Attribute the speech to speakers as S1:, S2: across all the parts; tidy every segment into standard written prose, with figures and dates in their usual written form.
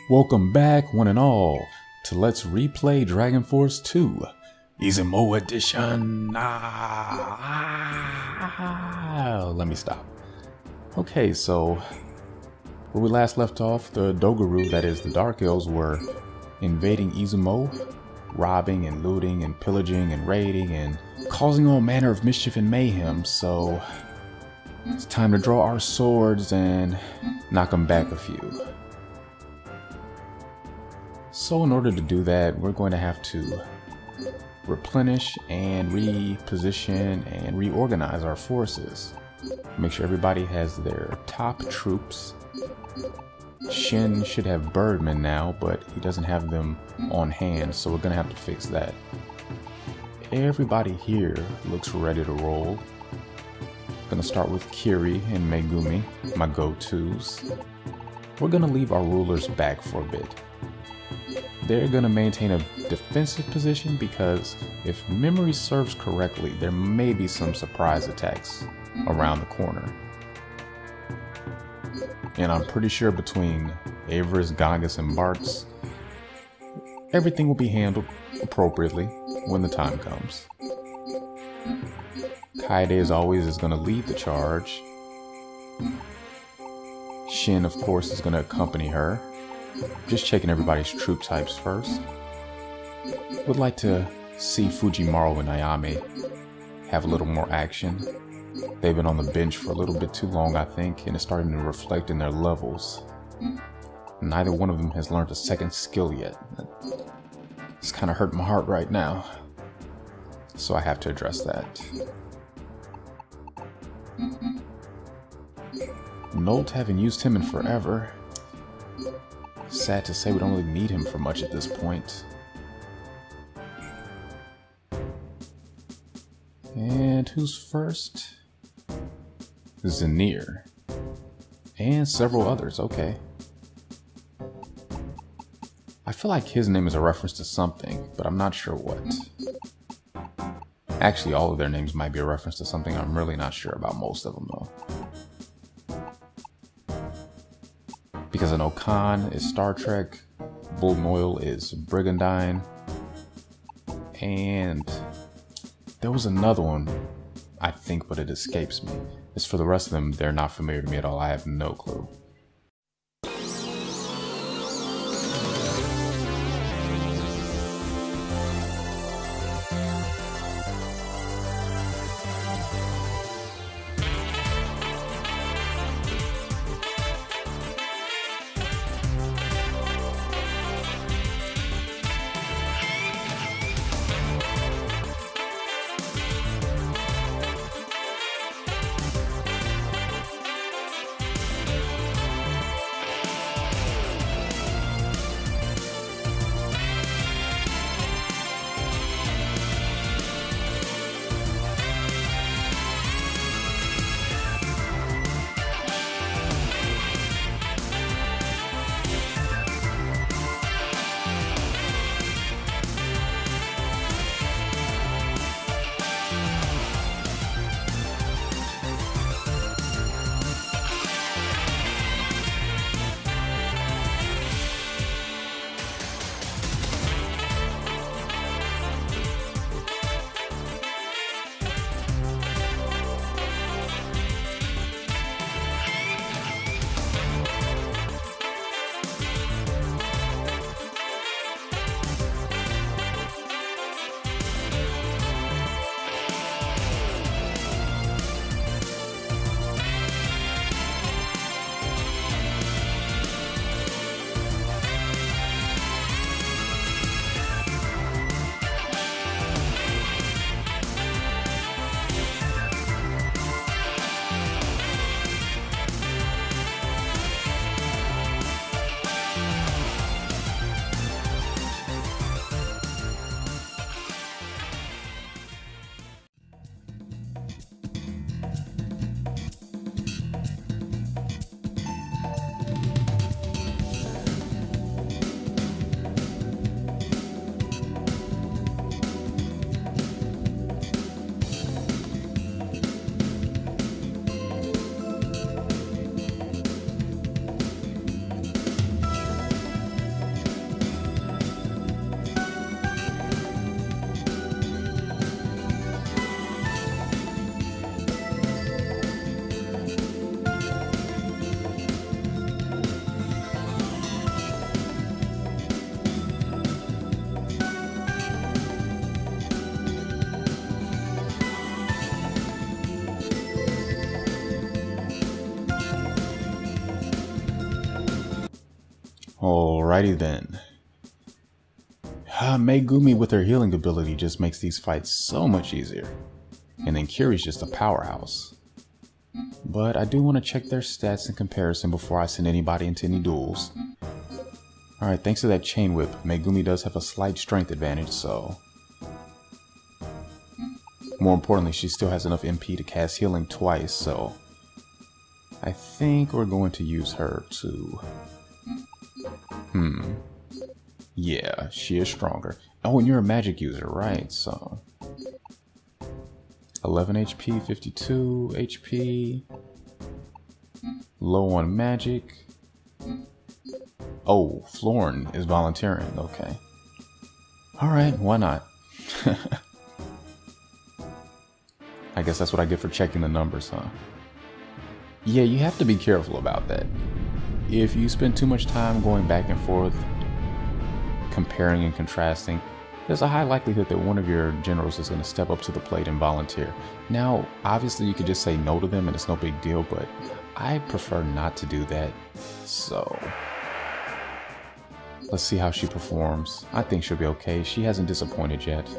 S1: Welcome back, one and all, to Let's Replay Dragon Force 2, Izumo Edition. Let me stop. Okay, so where we last left off, the Dogaru, that is the Dark Elves, were invading Izumo, robbing and looting and pillaging and raiding and causing all manner of mischief and mayhem. So it's time to draw our swords and knock them back a few. So in order to do that, we're going to have to replenish and reposition and reorganize our forces. Make sure everybody has their top troops. Shin should have birdmen now, but he doesn't have them on hand, so we're gonna have to fix that. Everybody here looks ready to roll. Gonna start with Kiri and Megumi, my go-tos. We're gonna leave our rulers back for a bit. They're gonna maintain a defensive position because if memory serves correctly, there may be some surprise attacks around the corner. And I'm pretty sure between Averis, Gongus, and Barks, everything will be handled appropriately when the time comes. Kaede, as always, is going to lead the charge. Shin, of course, is going to accompany her. Just checking everybody's troop types first. Would like to see Fujimaru and Ayame have a little more action. They've been on the bench for a little bit too long, I think, and it's starting to reflect in their levels. Neither one of them has learned a second skill yet. It's kind of hurting my heart right now, so I have to address that. Nolt, haven't used him in forever. Sad to say we don't really need him for much at this point. And who's first? Zanir. And several others, okay. I feel like his name is a reference to something, but I'm not sure what. Actually, all of their names might be a reference to something. I'm really not sure about most of them, though. Because I know Khan is Star Trek, Bullnoil is Brigandine, and there was another one, I think, but it escapes me. As for the rest of them, they're not familiar to me at all. I have no clue. Alrighty then. Megumi with her healing ability just makes these fights so much easier. And then Kiri's just a powerhouse. But I do want to check their stats in comparison before I send anybody into any duels. Alright, thanks to that chain whip, Megumi does have a slight strength advantage, so... More importantly, she still has enough MP to cast healing twice, so... I think we're going to use her to... Yeah, she is stronger. Oh, and you're a magic user, right? So... 11 HP, 52 HP... Low on magic... Oh, Florin is volunteering, okay. Alright, why not? I guess that's what I get for checking the numbers, huh? Yeah, you have to be careful about that. If you spend too much time going back and forth, comparing and contrasting, there's a high likelihood that one of your generals is going to step up to the plate and volunteer. Now, obviously you could just say no to them and it's no big deal, but I prefer not to do that, so... Let's see how she performs. I think she'll be okay. She hasn't disappointed yet.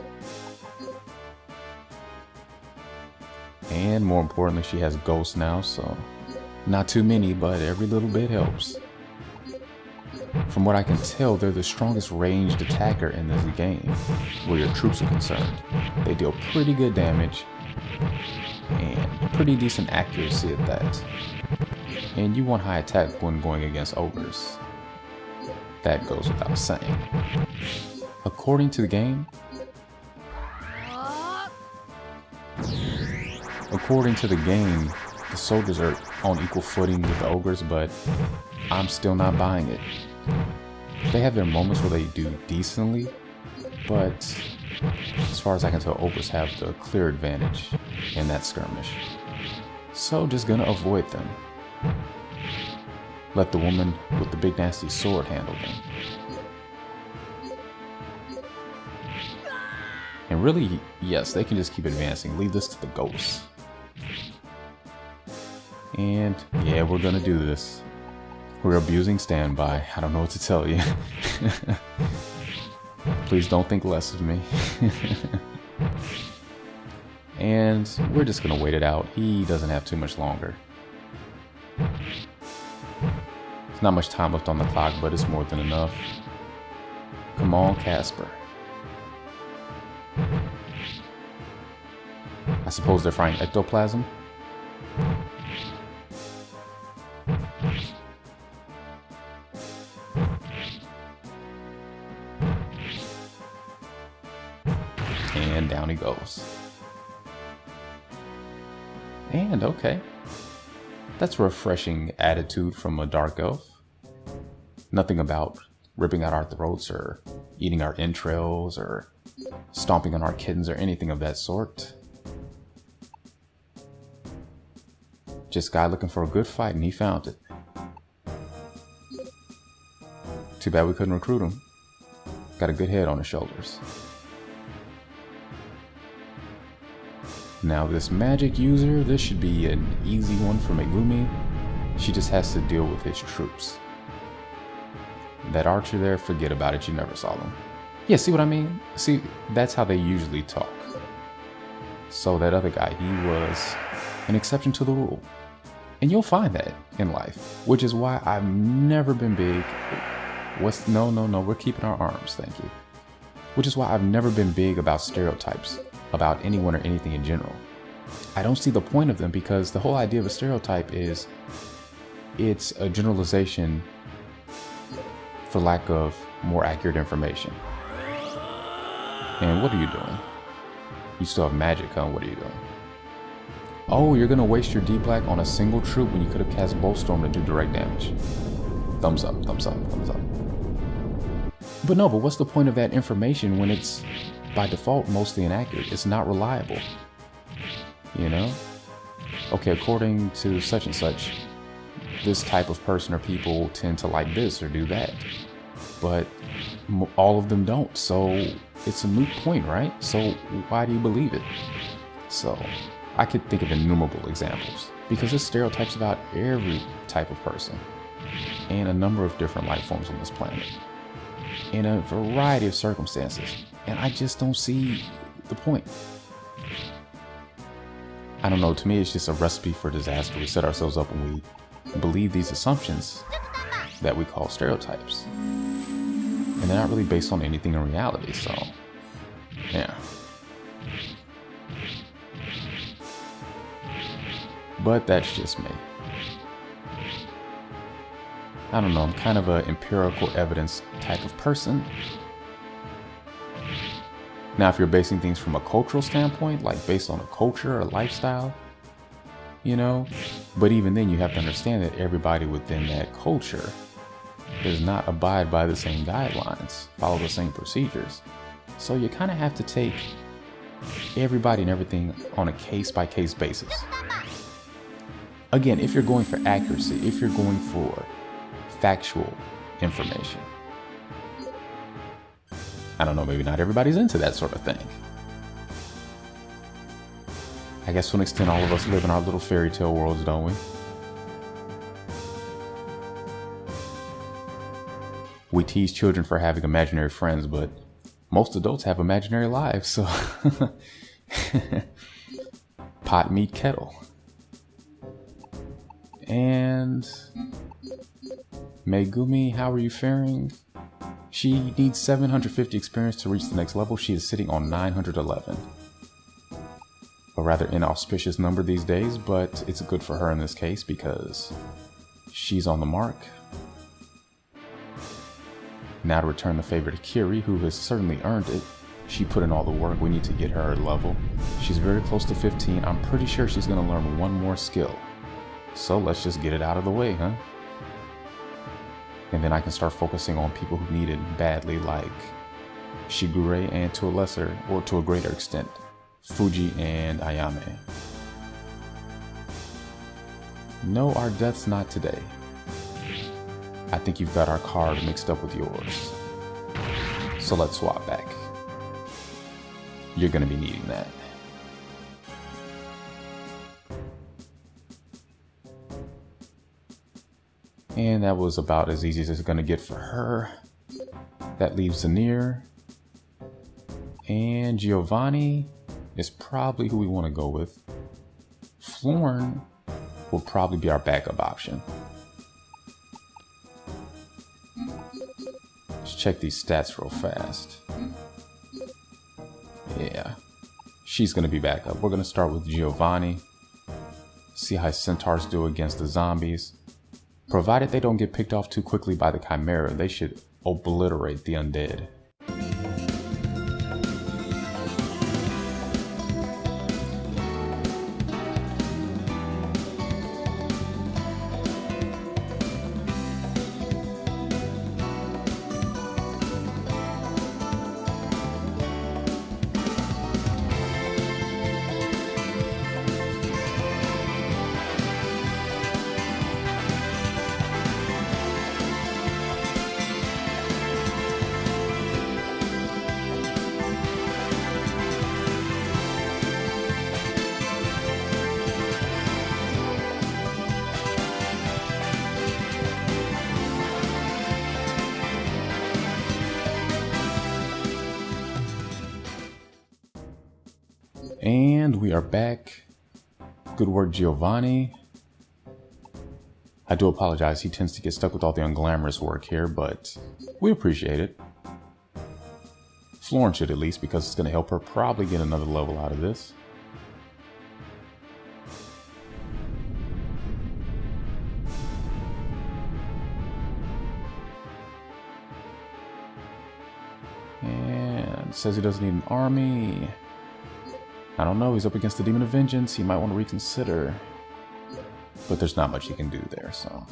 S1: And more importantly, she has ghosts now, so not too many, but every little bit helps. From what I can tell, they're the strongest ranged attacker in this game, where your troops are concerned. They deal pretty good damage, and pretty decent accuracy at that. And you want high attack when going against ogres. That goes without saying. According to the game, the soldiers are on equal footing with the ogres, but I'm still not buying it. They have their moments where they do decently, but as far as I can tell, ogres have the clear advantage in that skirmish. So just gonna avoid them. Let the woman with the big nasty sword handle them. And really, yes, they can just keep advancing. Leave this to the ghosts. And yeah, we're gonna do this. We're abusing standby. I don't know what to tell you. Please don't think less of me. And we're just gonna wait it out. He doesn't have too much longer. There's not much time left on the clock, but it's more than enough. Come on, Casper. I suppose they're frying ectoplasm? And down he goes. And okay. That's a refreshing attitude from a dark elf. Nothing about ripping out our throats or eating our entrails or stomping on our kittens or anything of that sort. Just guy looking for a good fight and he found it. Too bad we couldn't recruit him. Got a good head on his shoulders. Now this magic user, this should be an easy one for Megumi. She just has to deal with his troops. That archer there, forget about it, you never saw them. Yeah, see what I mean? See, that's how they usually talk. So that other guy, he was an exception to the rule. And you'll find that in life, which is why I've never been big. No, we're keeping our arms, thank you. Which is why I've never been big about stereotypes about anyone or anything in general. I don't see the point of them because the whole idea of a stereotype is it's a generalization for lack of more accurate information. And what are you doing? You still have magic, huh? What are you doing? Oh, you're gonna waste your D-Black on a single troop when you could have cast Boltstorm to do direct damage. Thumbs up, thumbs up, thumbs up. But no, but what's the point of that information when it's by default mostly inaccurate? It's not reliable. You know? Okay, according to such and such, this type of person or people tend to like this or do that. But all of them don't, so it's a moot point, right? So why do you believe it? So I could think of innumerable examples because there's stereotypes about every type of person. and a number of different life forms on this planet in a variety of circumstances. And I just don't see the point. I don't know, to me it's just a recipe for disaster. We set ourselves up when we believe these assumptions that we call stereotypes. And they're not really based on anything in reality, so yeah. But that's just me. I don't know, I'm kind of an empirical evidence type of person. Now, if you're basing things from a cultural standpoint, like based on a culture or lifestyle, you know, but even then you have to understand that everybody within that culture does not abide by the same guidelines, follow the same procedures. So you kind of have to take everybody and everything on a case-by-case basis. Again, if you're going for accuracy, if you're going for factual information. I don't know, maybe not everybody's into that sort of thing. I guess to an extent all of us live in our little fairy tale worlds, don't we? We tease children for having imaginary friends, but most adults have imaginary lives, so pot, meet, kettle. And Megumi, how are you faring? She needs 750 experience to reach the next level. She is sitting on 911. A rather inauspicious number these days, but it's good for her in this case because she's on the mark. Now to return the favor to Kiri, who has certainly earned it. She put in all the work. We need to get her level. She's very close to 15. I'm pretty sure she's going to learn one more skill. So let's just get it out of the way, huh? And then I can start focusing on people who need it badly, like Shigure, and to a lesser, or to a greater extent, Fuji and Ayame. No, our death's not today. I think you've got our card mixed up with yours. So let's swap back. You're gonna be needing that. And that was about as easy as it's gonna get for her. That leaves Zanir. And Giovanni is probably who we want to go with. Florn will probably be our backup option. Let's check these stats real fast. Yeah, she's gonna be backup. We're gonna start with Giovanni. See how centaurs do against the zombies. Provided they don't get picked off too quickly by the Chimera, they should obliterate the undead. And we are back. Good work, Giovanni. I do apologize. He tends to get stuck with all the unglamorous work here, but we appreciate it. Florence should at least, because it's going to help her probably get another level out of this. And says he doesn't need an army. I don't know, he's up against the Demon of Vengeance, he might want to reconsider. But there's not much he can do there, so.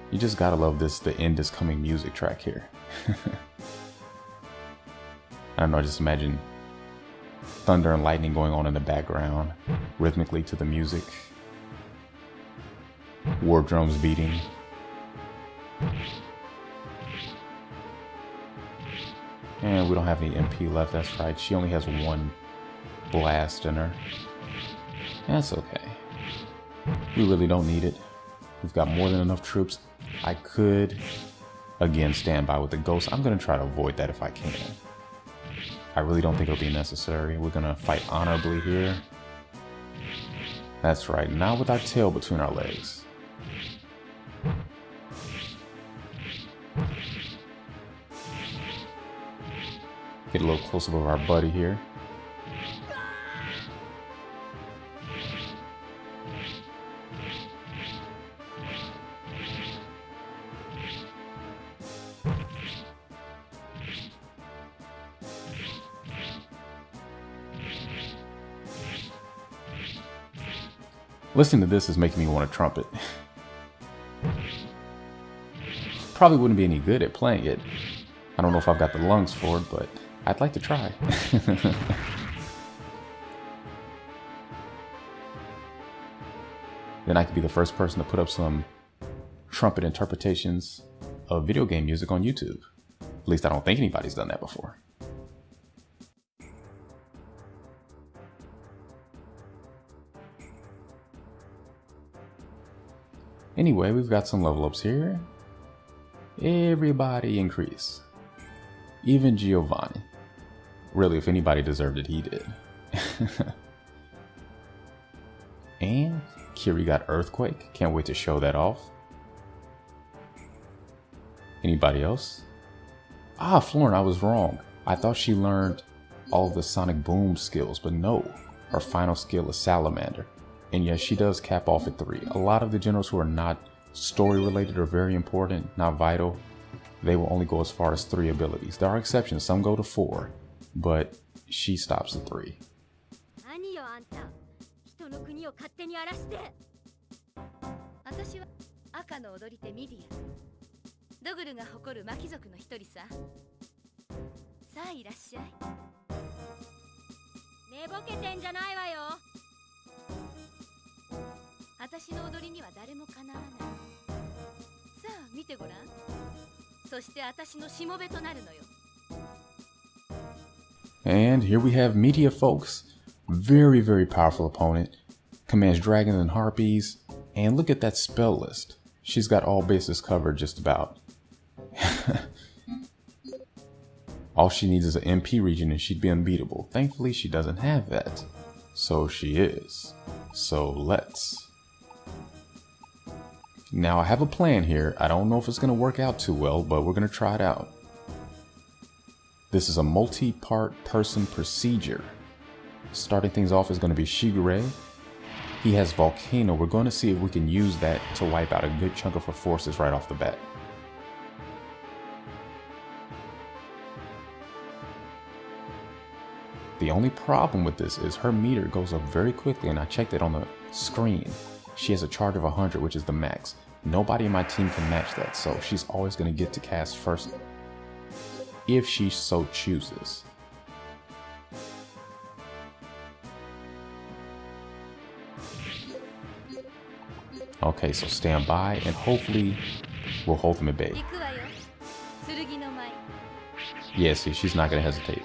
S1: You just gotta love this, the end is coming music track here. I don't know, just imagine thunder and lightning going on in the background, rhythmically to the music. War drums beating. And we don't have any MP left, that's right. She only has one blast in her. That's okay. We really don't need it. We've got more than enough troops. I could, again, stand by with the ghost. I'm going to try to avoid that if I can. I really don't think it'll be necessary. We're going to fight honorably here. That's right, not with our tail between our legs. Get a little close up of our buddy here. Listening to this is making me want to trumpet. Probably wouldn't be any good at playing it. I don't know if I've got the lungs for it, but I'd like to try. Then I could be the first person to put up some trumpet interpretations of video game music on YouTube. At least I don't think anybody's done that before. Anyway, we've got some level ups here. Everybody increase. Even Giovanni. Really, if anybody deserved it, he did. And Kiri got Earthquake. Can't wait to show that off. Anybody else? Ah, Florin, I was wrong. I thought she learned all of the Sonic Boom skills, but no. Her final skill is Salamander. And yes, she does cap off at 3. A lot of the generals who are not story related or very important, not vital, they will only go as far as 3 abilities. There are exceptions, some go to 4, but she stops at 3. And here we have Midia, folks. Very, very powerful opponent. Commands dragons and harpies. And look at that spell list. She's got all bases covered just about. All she needs is an MP region and she'd be unbeatable. Thankfully, she doesn't have that. So she is. So let's. Now I have a plan here. I don't know if it's going to work out too well, but we're going to try it out. This is a multi-part person procedure. Starting things off is going to be Shigure. He has Volcano. We're going to see if we can use that to wipe out a good chunk of her forces right off the bat. The only problem with this is her meter goes up very quickly, and I checked it on the screen. She has a charge of 100, which is the max. Nobody in my team can match that, so she's always going to get to cast first if she so chooses. Okay, so stand by and hopefully we'll hold them at bay. Yeah, see, she's not going to hesitate.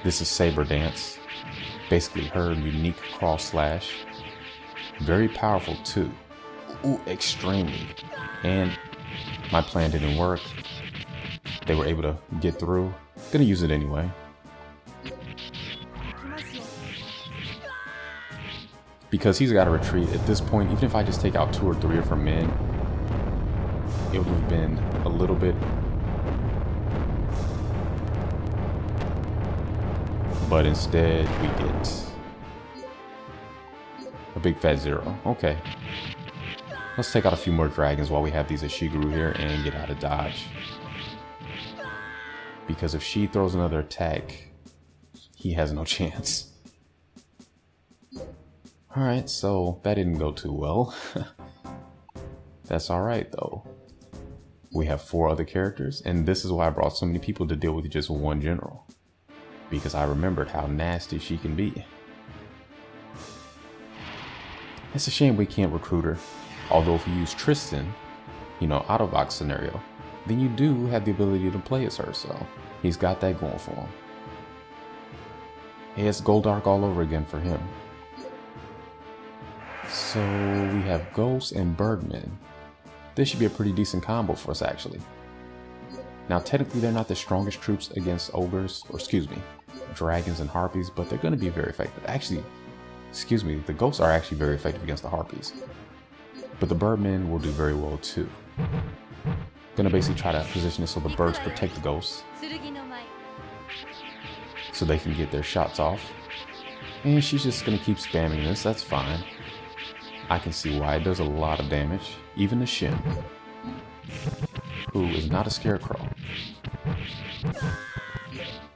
S1: This is Saber Dance. Basically her unique cross slash. Very powerful too. Ooh, extremely. And my plan didn't work. They were able to get through. Gonna use it anyway. Because he's got to retreat at this point. Even if I just take out 2 or 3 of her men, it would have been a little bit. But instead we get a big fat 0. Okay. Let's take out a few more dragons while we have these Ashiguru here and get out of dodge. Because if she throws another attack, he has no chance. Alright, so that didn't go too well. That's alright though. We have 4 other characters, and this is why I brought so many people to deal with just one general. Because I remembered how nasty she can be. It's a shame we can't recruit her. Although if you use Tristan, you know, out of box scenario, then you do have the ability to play as her, so he's got that going for him. Hey, it's Goldark all over again for him. So we have Ghosts and Birdmen. This should be a pretty decent combo for us, actually. Now, technically, they're not the strongest troops against ogres, or excuse me, dragons and harpies, but they're going to be very effective. Actually, excuse me, the ghosts are actually very effective against the harpies. But the birdmen will do very well too. Gonna basically try to position it so the birds protect the ghosts, so they can get their shots off. And she's just gonna keep spamming this, that's fine. I can see why it does a lot of damage, even to Shin, who is not a scarecrow.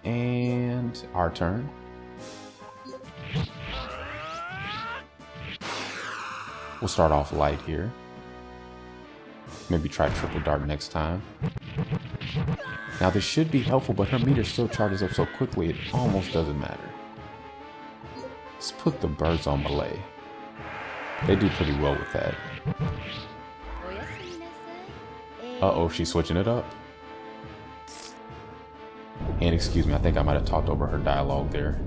S1: And our turn. We'll start off light here. Maybe try triple dart next time. Now this should be helpful, but her meter still charges up so quickly it almost doesn't matter. Let's put the birds on melee. They do pretty well with that. Uh-oh, she's switching it up. And excuse me, I think I might have talked over her dialogue there.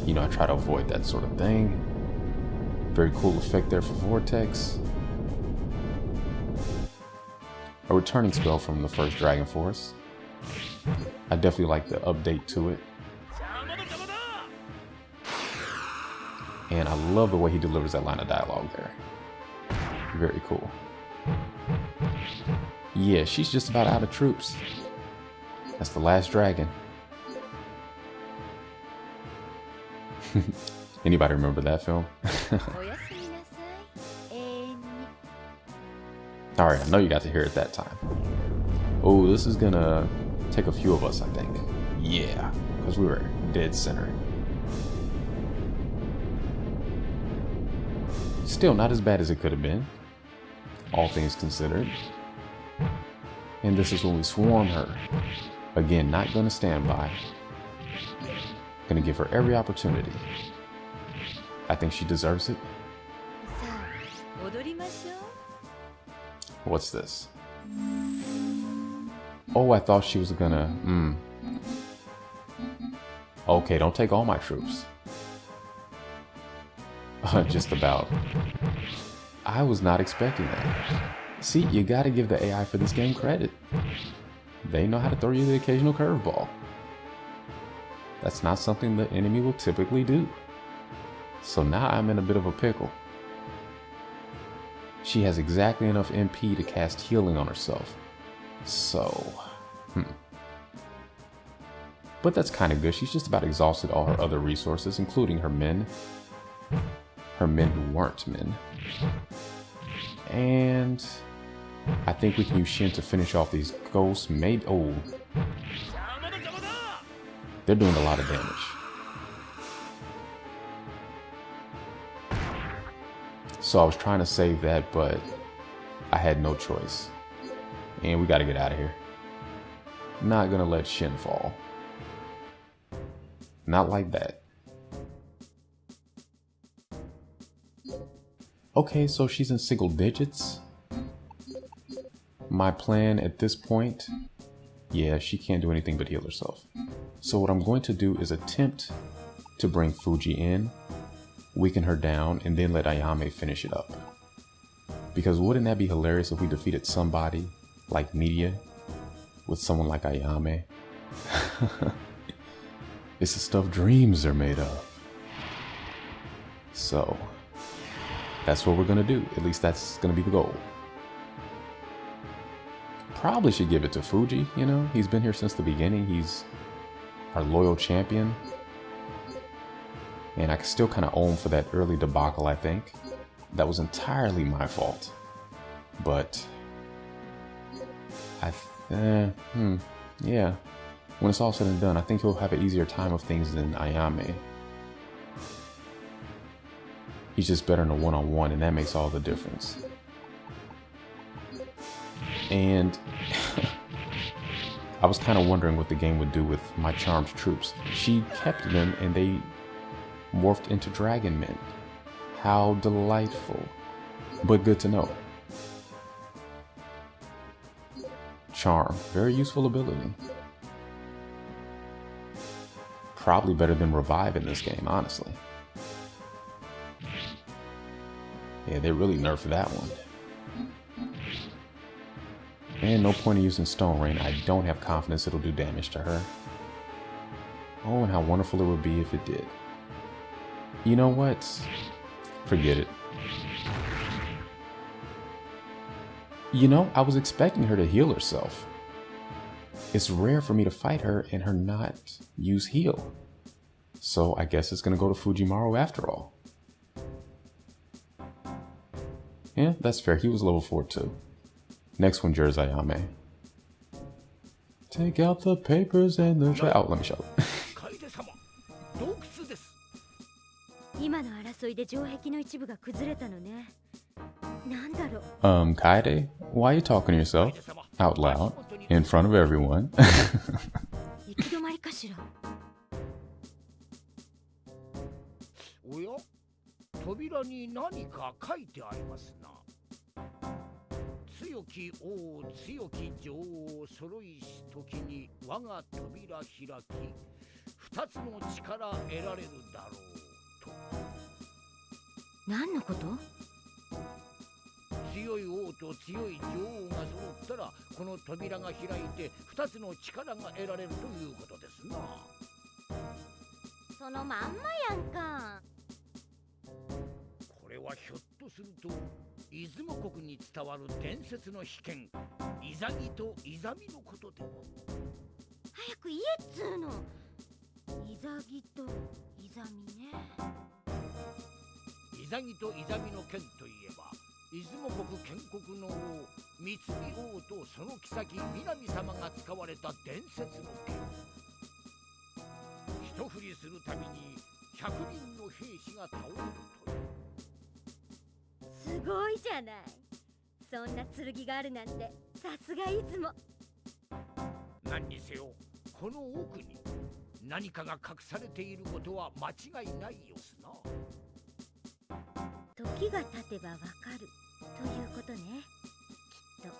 S1: You know, I try to avoid that sort of thing. Very cool effect there for Vortex. A returning spell from the first Dragon Force. I definitely like the update to it. And I love the way he delivers that line of dialogue there. Very cool. Yeah, she's just about out of troops. That's the last dragon. Anybody remember that film? Alright, I know you got to hear it that time. Oh, this is gonna take a few of us, I think. Yeah, because we were dead center. Still not as bad as it could have been, all things considered. And this is when we swarm her. Again, not gonna stand by. Gonna give her every opportunity. I think she deserves it. What's this? Oh, I thought she was gonna... Okay, don't take all my troops. Just about. I was not expecting that. See, you gotta give the AI for this game credit. They know how to throw you the occasional curveball. That's not something the enemy will typically do. So now I'm in a bit of a pickle. She has exactly enough MP to cast healing on herself. So, But that's kind of good. She's just about exhausted all her other resources, including her men. Her men who weren't men. And I think we can use Shin to finish off these ghosts. Maybe, oh. They're doing a lot of damage. So I was trying to save that, but I had no choice. And we gotta get out of here. Not gonna let Shin fall. Not like that. Okay, so she's in single digits. My plan at this point, yeah, she can't do anything but heal herself. So what I'm going to do is attempt to bring Fuji in, weaken her down, and then let Ayame finish it up. Because wouldn't that be hilarious if we defeated somebody like Midia with someone like Ayame? It's the stuff dreams are made of. So that's what we're gonna do. At least that's gonna be the goal. Probably should give it to Fuji, you know? He's been here since the beginning. He's our loyal champion. And I still kind of owe him for that early debacle, I think. That was entirely my fault. But yeah. When it's all said and done, I think he'll have an easier time of things than Ayame. He's just better in a one-on-one, and that makes all the difference. And I was kind of wondering what the game would do with my charmed troops. She kept them, and they morphed into dragon men. How delightful. But good to know. Charm. Very useful ability. Probably better than Revive in this game, honestly. Yeah, they really nerfed that one. And no point in using Stone Rain. I don't have confidence it'll do damage to her. Oh, and how wonderful it would be if it did. You know what? Forget it. You know, I was expecting her to heal herself. It's rare for me to fight her and her not use heal. So I guess it's gonna go to Fujimaru after all. Yeah, that's fair. He was level 4 too. Next one, Jersayame. Take out the papers and the tray. Oh, let me show it. Kaede, why are you talking to yourself? Out loud, in front of everyone.
S2: おや、扉に何か書いてありますな。強き王、強き女王揃いし時に我が扉開き、二つの力得られるだろうと。
S3: 何のこと？
S2: 強い王と強い女王が揃ったら、この扉が開いて二つの力が得られるということですな。
S3: そのまんまやんか。
S2: これはひょっとすると出雲国に伝わる伝説の秘剣イザギとイザミのことでも。
S3: 早く言えっつーの。イザギとイザミね。
S2: イザギとイザミの剣といえば、出雲国建国の王三海王とその妃南様が使われた伝説の剣。一振りするたびに100人の兵士が倒れるという。
S3: すごいじゃない。そんな剣があるなんてさすが出雲。
S2: 何にせよこの奥に何かが隠されていることは間違いないよすな。
S3: 時が経てばわかるということね、きっ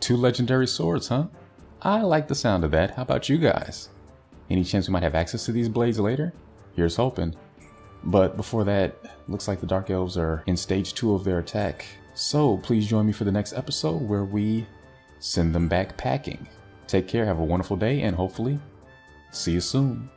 S3: と。
S1: 2 legendary swords, huh? I like the sound of that. How about you guys? Any chance we might have access to these blades later? Here's hoping. But before that, looks like the Dark Elves are in stage 2 of their attack. So please join me for the next episode where we send them back packing. Take care, have a wonderful day, and hopefully see you soon.